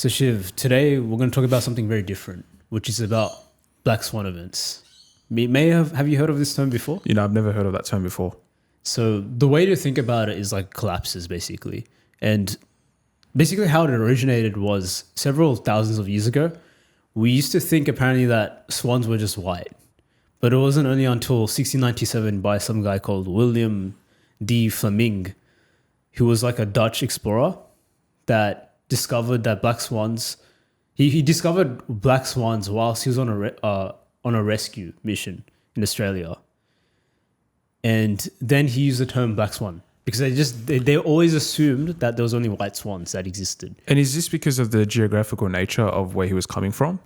So Shiv, today we're going to talk about something very different, which is about Black Swan events. Have you heard of this term before? I've never heard of that term before. So the way to think about it is like collapses, basically. And basically how it originated was several thousands of years ago. We used to think apparently that swans were just white. But it wasn't only until 1697 by some guy called William de Fleming, who was like a Dutch explorer, that discovered that black swans. He discovered black swans whilst he was on a rescue mission in Australia, and then he used the term black swan because they always assumed that there was only white swans that existed. And is this because of the geographical nature of where he was coming from?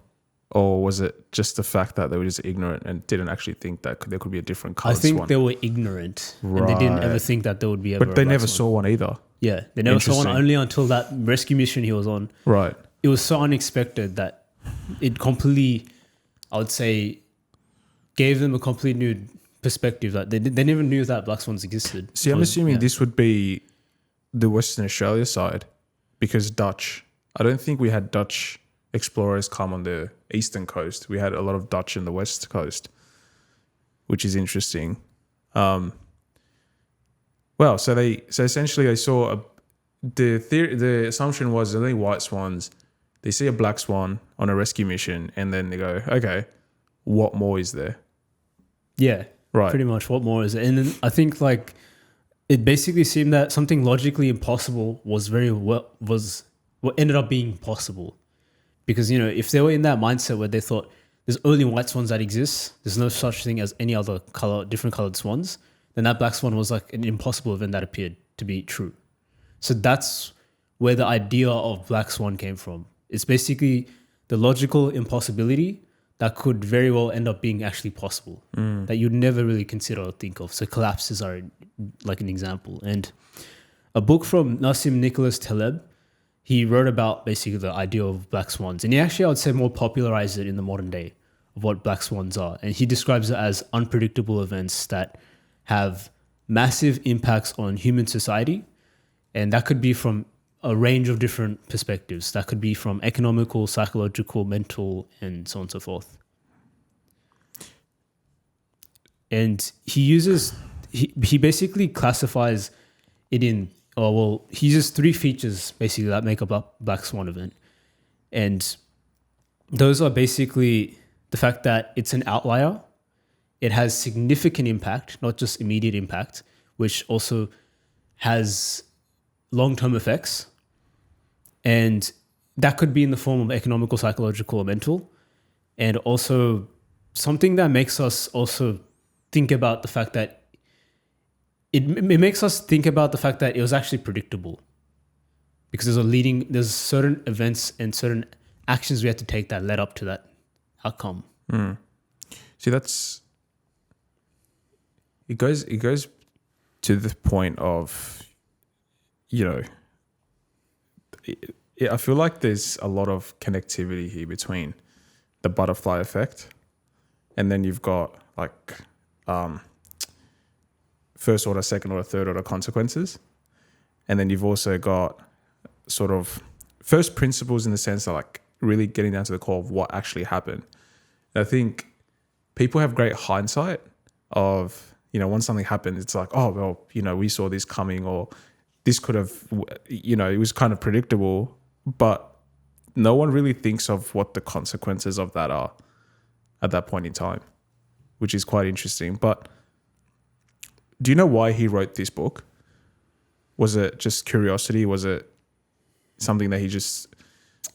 Or was it just the fact that they were just ignorant and didn't actually think that there could be a different colored I think swan? they were ignorant and they didn't ever think that there would be ever But they a black never swan. saw one either. Yeah, they never saw one Interesting. only until that rescue mission he was on. Right. It was so unexpected that it completely, I would say, gave them a complete new perspective that they never knew that black swans existed. See, I'm assuming this would be the Western Australia side because Dutch. I don't think we had Dutch explorers come on the eastern coast. We had a lot of Dutch in the west coast, which is interesting. So essentially they saw the assumption was only white swans. They see a black swan on a rescue mission and then they go, okay, what more is there? Yeah, Right. pretty much. What more is it? And then I think like it basically seemed that something logically impossible was what ended up being possible. Because, if they were in that mindset where they thought there's only white swans that exist, there's no such thing as any other different colored swans, then that black swan was like an impossible event that appeared to be true. So that's where the idea of black swan came from. It's basically the logical impossibility that could very well end up being actually possible, that you'd never really consider or think of. So collapses are like an example. And a book from Nassim Nicholas Taleb, he wrote about basically the idea of black swans. And he actually, I would say, more popularized it in the modern day of what black swans are. And he describes it as unpredictable events that have massive impacts on human society. And that could be from a range of different perspectives. That could be from economical, psychological, mental, and so on and so forth. And he basically classifies it in, he uses three features basically that make up a black swan event. And those are basically the fact that it's an outlier, it has significant impact, not just immediate impact, which also has long-term effects. And that could be in the form of economical, psychological, or mental. And also something that makes us also think about the fact that it makes us think about the fact that it was actually predictable. Because there's certain events and certain actions we had to take that led up to that outcome. See, it goes to the point of, I feel like there's a lot of connectivity here between the butterfly effect and then you've got like first order, second order, third order consequences. And then you've also got sort of first principles in the sense of like really getting down to the core of what actually happened. And I think people have great hindsight of, once something happened, it's like, oh, well, we saw this coming or this could have, it was kind of predictable, but no one really thinks of what the consequences of that are at that point in time, which is quite interesting. But do you know why he wrote this book? Was it just curiosity? Was it something that he just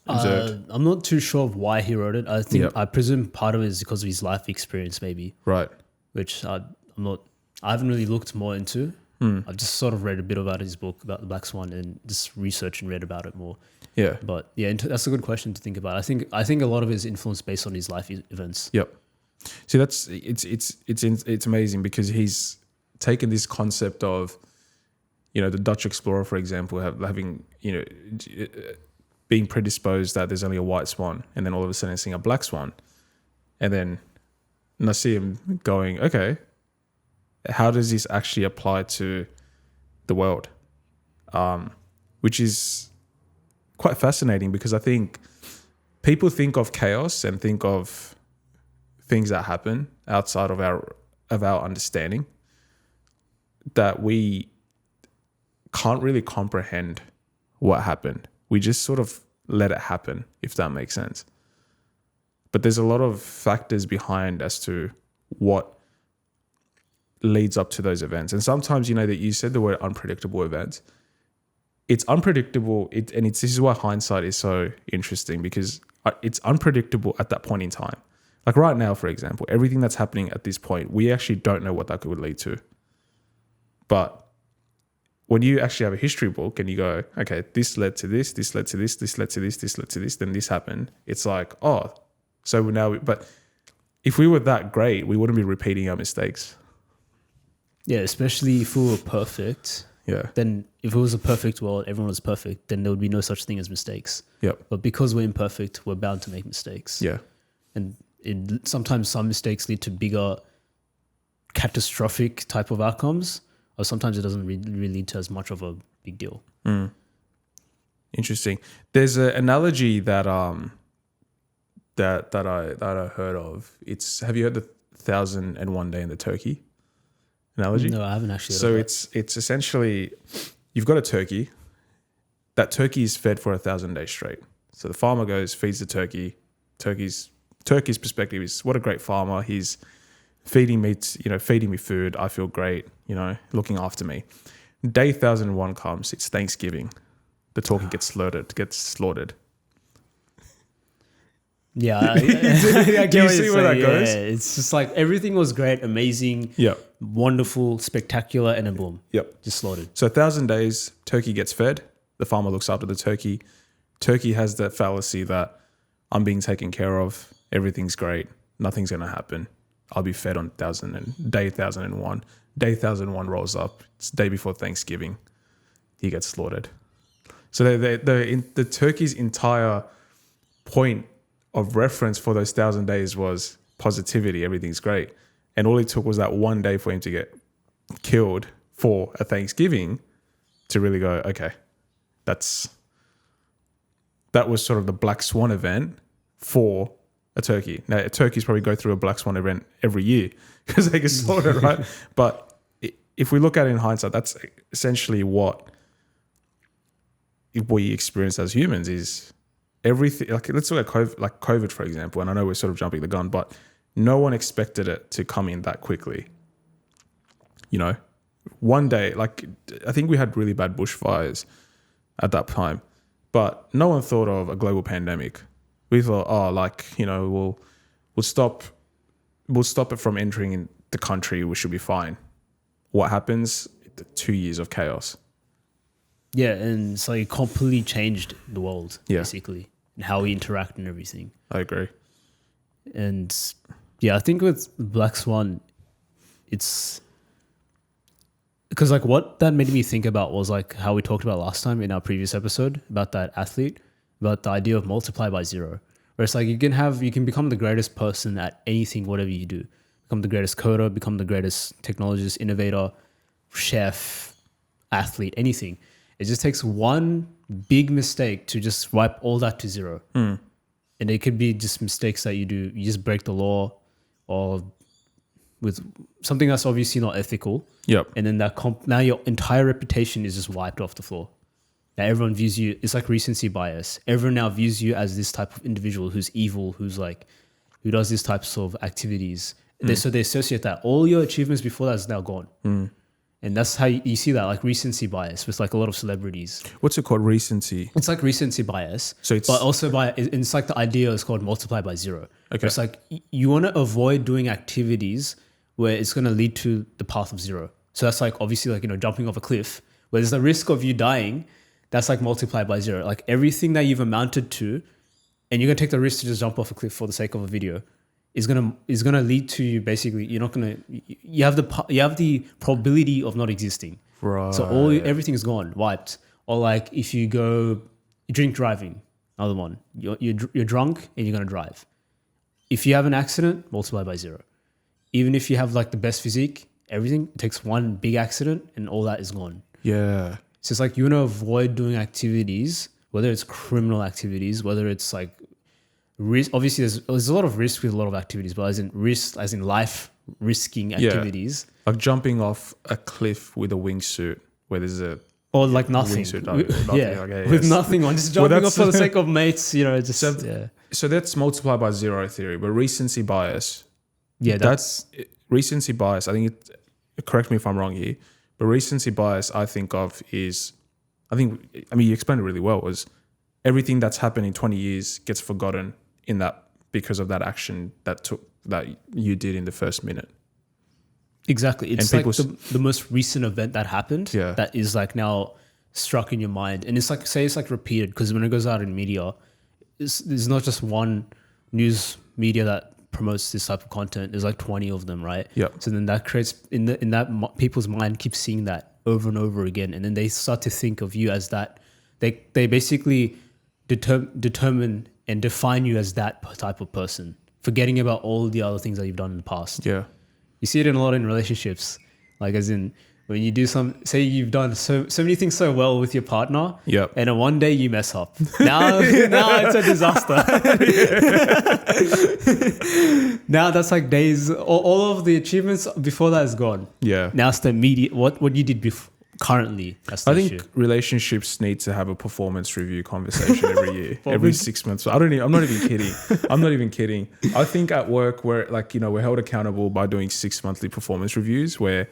observed? I'm not too sure of why he wrote it. I presume part of it is because of his life experience, maybe. Right. Which I haven't really looked more into. I've just sort of read a bit about his book about the Black Swan and just researched and read about it more. Yeah. But yeah, that's a good question to think about. I think a lot of it is influenced based on his life events. Yep. See, it's amazing because he's taken this concept of, the Dutch explorer, for example, having being predisposed that there's only a white swan, and then all of a sudden seeing a black swan, and then Nassim going, okay, how does this actually apply to the world? Which is quite fascinating because I think people think of chaos and think of things that happen outside of our understanding that we can't really comprehend what happened. We just sort of let it happen, if that makes sense. But there's a lot of factors behind as to what leads up to those events. And sometimes, you know, that you said the word unpredictable events. It's unpredictable, this is why hindsight is so interesting, because it's unpredictable at that point in time. Like right now, for example, everything that's happening at this point, we actually don't know what that could lead to. But when you actually have a history book and you go, okay, this led to this, this led to this, this led to this, this led to this, then this happened. It's like, oh, so now, but if we were that great, we wouldn't be repeating our mistakes. Yeah, especially if we were perfect. Yeah. Then if it was a perfect world, everyone was perfect, then there would be no such thing as mistakes. Yep. But because we're imperfect, we're bound to make mistakes. Yeah. And sometimes some mistakes lead to bigger catastrophic type of outcomes, or sometimes it doesn't really lead to as much of a big deal. Mm. Interesting. There's an analogy that that I heard of. Have you heard the 1001 Day in the Turkey analogy? No, I haven't actually. So it's essentially, you've got a turkey. That turkey is fed for 1,000 days straight. So the farmer goes, feeds the turkey. Turkey's perspective is, what a great farmer. He's feeding me food. I feel great, looking after me. Day 1001 comes. It's Thanksgiving. The turkey gets slaughtered. Yeah. Do you see where that goes? Yeah, it's just like everything was great, amazing, wonderful, spectacular, and then boom. Yep. Just slaughtered. So 1,000 days, turkey gets fed. The farmer looks after the turkey. Turkey has that fallacy that I'm being taken care of. Everything's great. Nothing's going to happen. I'll be fed on day 1001. Day 1001 rolls up. It's the day before Thanksgiving. He gets slaughtered. So the turkey's entire point of reference for those 1,000 days was positivity. Everything's great. And all it took was that one day for him to get killed for a Thanksgiving to really go, okay, that was sort of the Black Swan event for a turkey. Now, turkeys probably go through a Black Swan event every year because they get slaughtered, right? But if we look at it in hindsight, that's essentially what we experience as humans is everything. Like, let's look at COVID, for example, and I know we're sort of jumping the gun, but no one expected it to come in that quickly. One day, I think we had really bad bushfires at that time, but no one thought of a global pandemic. We thought, we'll stop it from entering in the country. We should be fine. What happens? 2 years of chaos. Yeah, and so it completely changed the world, Yeah. basically, and how we interact and everything. I agree. And yeah, I think with Black Swan, it's because what that made me think about was how we talked about last time in our previous episode about that athlete, about the idea of multiply by zero, where it's you can become the greatest person at anything, whatever you do. Become the greatest coder, become the greatest technologist, innovator, chef, athlete, anything. It just takes one big mistake to just wipe all that to zero. Mm. And it could be just mistakes that you do. You just break the law or with something that's obviously not ethical. Yep. And then now your entire reputation is just wiped off the floor. Now everyone views you, it's like recency bias. Everyone now views you as this type of individual who's evil, who does these types of activities. So they associate that. All your achievements before that is now gone. Mm. And that's how you see that, recency bias with a lot of celebrities. What's it called? Recency. It's like recency bias. So it's, but also it's the idea is called multiply by zero. Okay. It's you want to avoid doing activities where it's going to lead to the path of zero. So that's obviously jumping off a cliff where there's the risk of you dying. That's multiply by zero. Everything that you've amounted to, and you're going to take the risk to just jump off a cliff for the sake of a video, is gonna lead to you basically. You're not gonna. You have the probability of not existing. Right. So everything's gone, wiped. Or if you go drink driving, another one. You're drunk and you're gonna drive. If you have an accident, multiply by zero. Even if you have the best physique, everything, it takes one big accident and all that is gone. Yeah. So it's you want to avoid doing activities whether it's criminal activities, whether it's like risk. Obviously, there's a lot of risk with a lot of activities, but as in life risking activities, like jumping off a cliff with a wingsuit where there's a or like nothing. wingsuit, nothing. Yeah, Okay, with yes. nothing on, just jumping off that's- for the sake of mates. Just So that's multiplied by zero theory, but recency bias. yeah. That's recency bias. I think correct me if I'm wrong here, but recency bias I think of is, I mean you explained it really well, was everything that's happened in 20 years gets forgotten in that because of that action that you did in the first minute. Exactly. It's like the most recent event that happened that is like now struck in your mind. And it's like, say it's like repeated, because when it goes out in media, there's not just one news media that promotes this type of content. There's like 20 of them, right? Yeah. So then that creates, people's mind keeps seeing that over and over again. And then they start to think of you as that. They basically determine and define you as that type of person, forgetting about all the other things that you've done in the past. Yeah. You see it a lot in relationships, like as in when you do say you've done so many things so well with your partner, and then one day you mess up. Now it's a disaster. Now that's like days. All of the achievements before that is gone. Yeah. Now it's the immediate what you did before. Currently, that's the I think issue. relationships need to have a performance review conversation every year, every 6 months. I'm not even kidding. I'm not even kidding. I think at work we're held accountable by doing 6 monthly performance reviews where,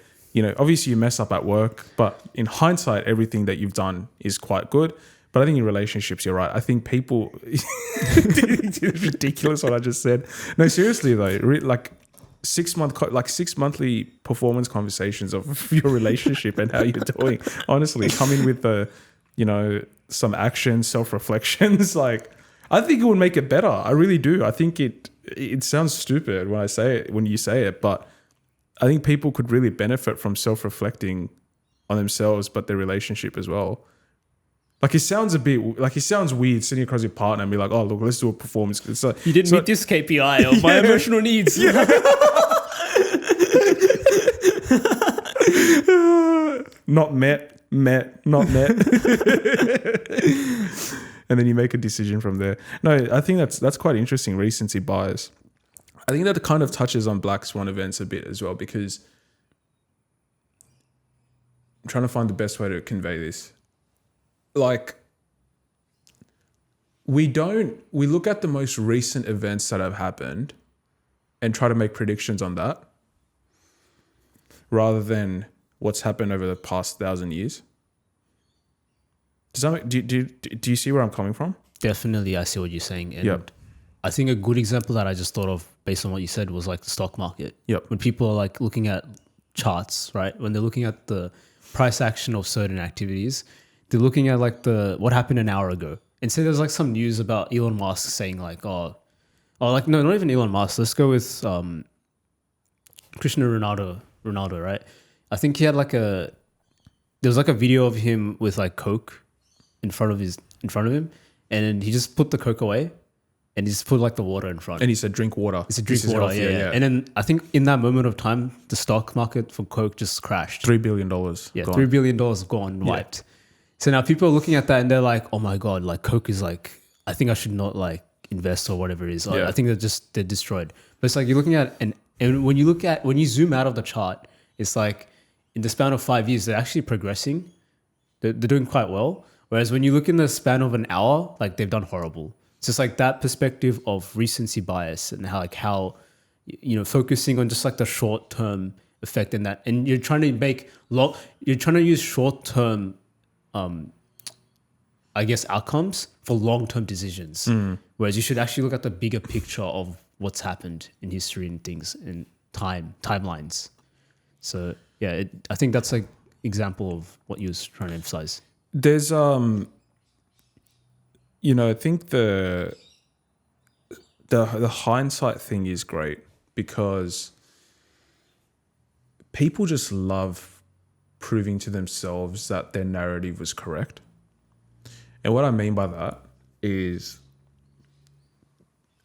obviously you mess up at work, but in hindsight, everything that you've done is quite good. But I think in relationships, you're right. I think people, it's ridiculous what I just said. No, seriously though, like 6 monthly performance conversations of your relationship and how you're doing. Honestly, come in with some action, self-reflections. Like, I think it would make it better. I really do. I think it sounds stupid when you say it, but I think people could really benefit from self-reflecting on themselves, but their relationship as well. Like, it sounds weird sitting across your partner and be like, oh, look, let's do a performance. It's like, you didn't meet this KPI of my emotional needs. Not met, not met. And then you make a decision from there. No, I think that's quite interesting, recency bias. I think that kind of touches on Black Swan events a bit as well, because I'm trying to find the best way to convey this. Like, we look at the most recent events that have happened and try to make predictions on that rather than what's happened over the past 1,000 years. Do you see where I'm coming from? Definitely, I see what you're saying. And I think a good example that I just thought of based on what you said was like the stock market. Yep. When people are like looking at charts, right? When they're looking at the price action of certain activities, they're looking at like what happened an hour ago. And say there's like some news about Elon Musk saying like, no, not even Elon Musk. Let's go with Cristiano Ronaldo, right? I think he had there was like a video of him with like Coke in front of him, and then he just put the Coke away and he just put like the water in front. And he said, drink water. He said, drink water, yeah. And then I think in that moment of time, the stock market for Coke just crashed. $3 billion. Yeah, gone. $3 billion gone, wiped. So now people are looking at that and they're like, oh my God, like Coke is like, I think I should not like invest or whatever it is. I think they're destroyed. But it's like you're looking at, and when you zoom out of the chart, it's like in the span of 5 years, they're actually progressing. They're doing quite well. Whereas when you look in the span of an hour, like they've done horrible. It's just like that perspective of recency bias and how focusing on just like the short term effect in that, and you're trying to use short term, I guess, outcomes for long term decisions. Whereas you should actually look at the bigger picture of what's happened in history and things in timelines. So yeah, I think that's like example of what you was trying to emphasize. There's I think the hindsight thing is great because people just love proving to themselves that their narrative was correct. And what I mean by that is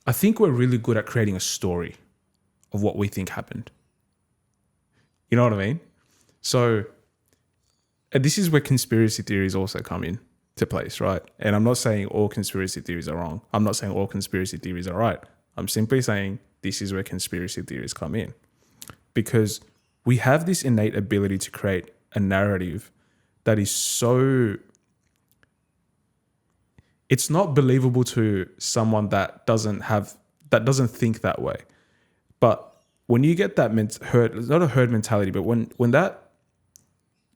I think we're really good at creating a story of what we think happened. You know what I mean? So, and this is where conspiracy theories also come in. to place, right? And I'm not saying all conspiracy theories are wrong. I'm not saying all conspiracy theories are right. I'm simply saying this is where conspiracy theories come in, because we have this innate ability to create a narrative that is so, it's not believable to someone that doesn't think that way. But when you get that not a herd mentality, but when that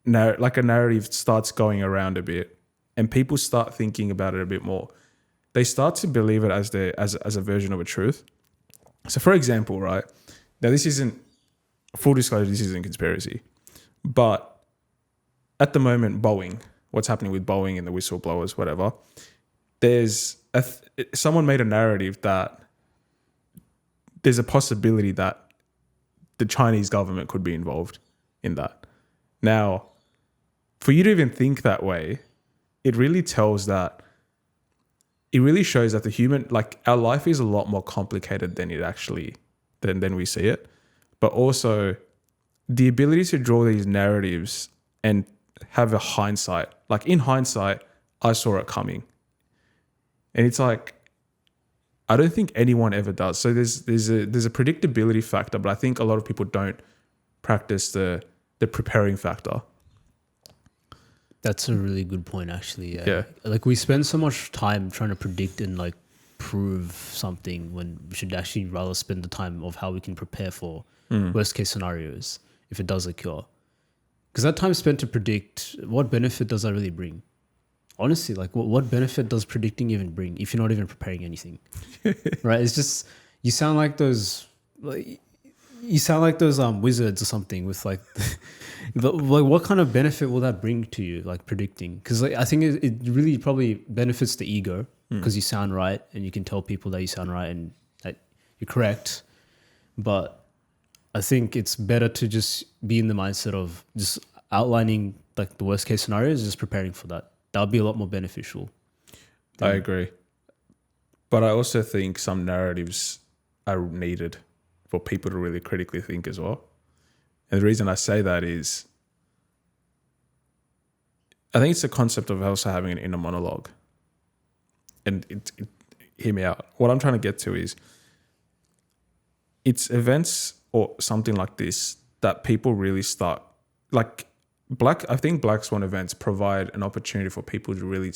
like a narrative starts going around a bit and people start thinking about it a bit more, they start to believe it as a version of a truth. So for example, right, now this isn't, full disclosure, this isn't conspiracy, but at the moment, what's happening with Boeing and the whistleblowers, whatever, there's someone made a narrative that there's a possibility that the Chinese government could be involved in that. Now, for you to even think that way, it really shows that the human, like, our life is a lot more complicated than it actually, than we see it. But also the ability to draw these narratives and have a hindsight. Like, in hindsight, I saw it coming. And it's like, I don't think anyone ever does. So there's a predictability factor, but I think a lot of people don't practice the preparing factor. That's a really good point, actually. Yeah. Like, we spend so much time trying to predict and like prove something when we should actually rather spend the time of how we can prepare for worst case scenarios if it does occur. Because that time spent to predict, what benefit does that really bring? Honestly, like, what benefit does predicting even bring if you're not even preparing anything? Right? It's just, you sound like those wizards or something with like, like, what kind of benefit will that bring to you, like predicting? Because like, I think it really probably benefits the ego because you sound right and you can tell people that you sound right and that you're correct. But I think it's better to just be in the mindset of just outlining like the worst case scenarios, just preparing for that. That would be a lot more beneficial. I agree. But I also think some narratives are needed for people to really critically think as well. And the reason I say that is, I think it's the concept of also having an inner monologue. And hear me out. What I'm trying to get to is, it's events or something like this that people really start, like, I think Black Swan events provide an opportunity for people to really,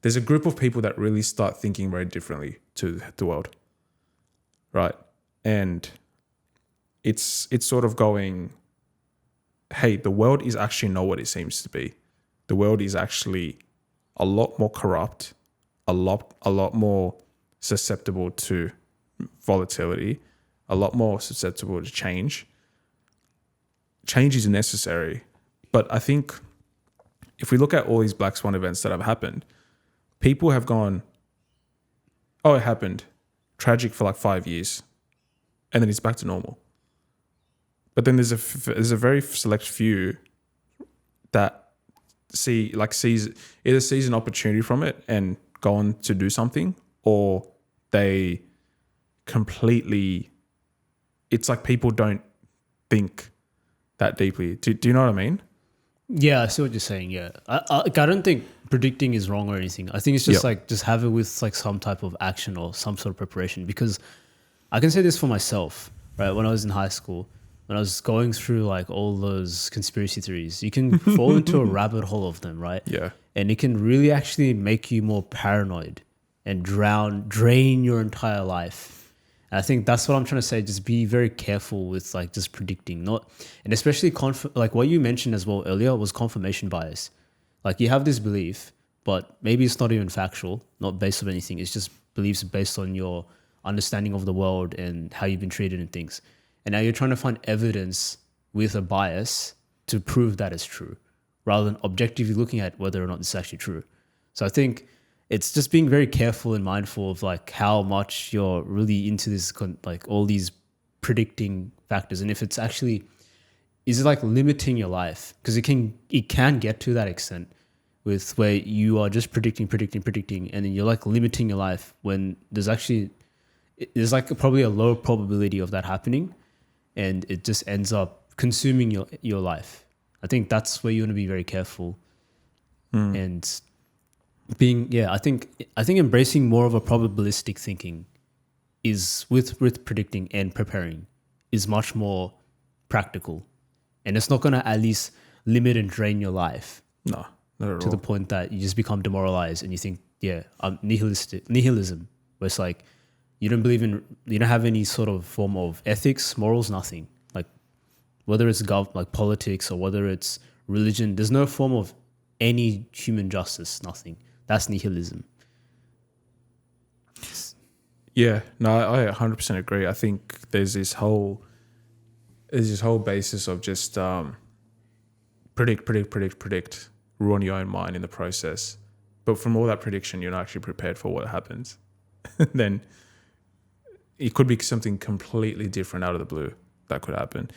there's a group of people that really start thinking very differently to the world, right? And it's sort of going, hey, the world is actually not what it seems to be. The world is actually a lot more corrupt, a lot more susceptible to volatility, a lot more susceptible to change. Change is necessary. But I think if we look at all these Black Swan events that have happened, people have gone, oh, it happened. Tragic for like 5 years. And then it's back to normal. But then there's a very select few that sees an opportunity from it and go on to do something, or they completely, it's like people don't think that deeply. Do you know what I mean? Yeah, I see what you're saying. Yeah, I don't think predicting is wrong or anything. I think it's just like, just have it with like some type of action or some sort of preparation. Because I can say this for myself, right? When I was in high school, when I was going through like all those conspiracy theories, you can fall into a rabbit hole of them, right? Yeah. And it can really actually make you more paranoid and drain your entire life. And I think that's what I'm trying to say. Just be very careful with like just predicting, and especially like what you mentioned as well earlier was confirmation bias. Like, you have this belief, but maybe it's not even factual, not based on anything. It's just beliefs based on your understanding of the world and how you've been treated and things. And now you're trying to find evidence with a bias to prove that it's true, rather than objectively looking at whether or not it's actually true. So I think it's just being very careful and mindful of like how much you're really into this, like all these predicting factors. And if it's actually, is it like limiting your life? Because it can get to that extent with where you are just predicting, and then you're like limiting your life when there's like probably a low probability of that happening, and it just ends up consuming your life. I think that's where you want to be very careful. And I think embracing more of a probabilistic thinking is with predicting and preparing is much more practical, and it's not going to at least limit and drain your life No, not at to the all. point that you just become demoralized and you think, I'm nihilism, where it's like you don't have any sort of form of ethics, morals, nothing. Like whether it's like politics or whether it's religion, there's no form of any human justice, nothing. That's nihilism. Yeah, no, I 100% agree. I think there's this whole basis of just predict, ruin your own mind in the process. But from all that prediction, you're not actually prepared for what happens. Then it could be something completely different out of the blue that could happen.